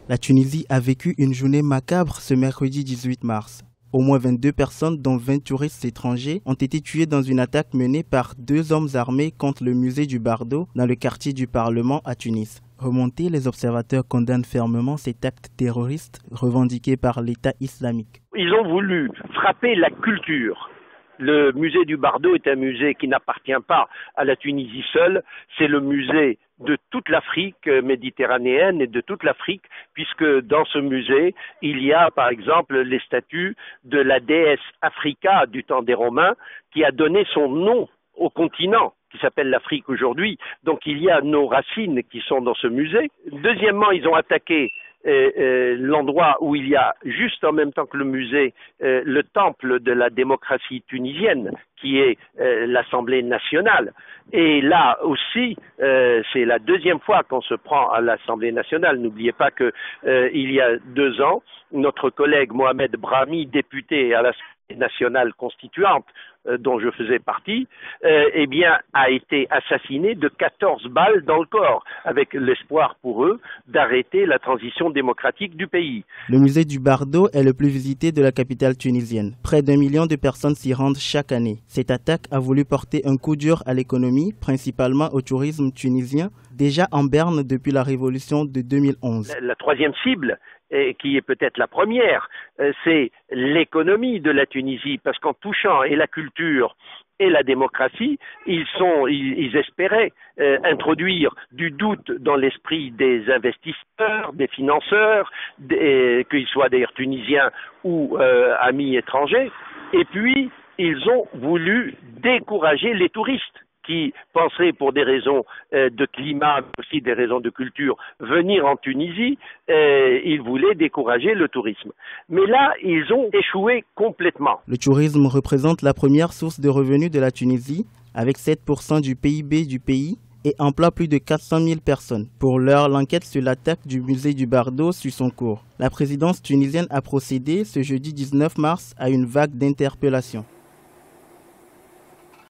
La Tunisie a vécu une journée macabre ce mercredi 18 mars. Au moins 22 personnes, dont 20 touristes étrangers, ont été tuées dans une attaque menée par 2 hommes armés contre le musée du Bardo dans le quartier du Parlement à Tunis. Remontés, les observateurs condamnent fermement cet acte terroriste revendiqué par l'État islamique. Ils ont voulu frapper la culture. Le musée du Bardo est un musée qui n'appartient pas à la Tunisie seule, c'est le musée de toute l'Afrique méditerranéenne et de toute l'Afrique, puisque dans ce musée, il y a par exemple les statues de la déesse Africa du temps des Romains, qui a donné son nom au continent, qui s'appelle l'Afrique aujourd'hui. Donc il y a nos racines qui sont dans ce musée. Deuxièmement, ils ont attaqué l'endroit où il y a, juste en même temps que le musée, le temple de la démocratie tunisienne, qui est l'Assemblée nationale. Et là aussi, c'est la deuxième fois qu'on se prend à l'Assemblée nationale. N'oubliez pas que il y a 2 ans, notre collègue Mohamed Brahmi, député à l'Assemblée nationale constituante, dont je faisais partie, a été assassiné de 14 balles dans le corps, avec l'espoir pour eux d'arrêter la transition démocratique du pays. Le musée du Bardo est le plus visité de la capitale tunisienne. Près d'1 million de personnes s'y rendent chaque année. Cette attaque a voulu porter un coup dur à l'économie, principalement au tourisme tunisien, déjà en berne depuis la révolution de 2011. La troisième cible, qui est peut-être la première, c'est l'économie de la Tunisie, parce qu'en touchant et la culture et la démocratie, ils espéraient introduire du doute dans l'esprit des investisseurs, des financeurs, qu'ils soient d'ailleurs tunisiens ou amis étrangers, et puis ils ont voulu décourager les touristes qui pensaient pour des raisons de climat, mais aussi des raisons de culture, venir en Tunisie, ils voulaient décourager le tourisme. Mais là, ils ont échoué complètement. Le tourisme représente la première source de revenus de la Tunisie, avec 7% du PIB du pays et emploie plus de 400 000 personnes. Pour l'heure, l'enquête sur l'attaque du musée du Bardo suit son cours. La présidence tunisienne a procédé ce jeudi 19 mars à une vague d'interpellations.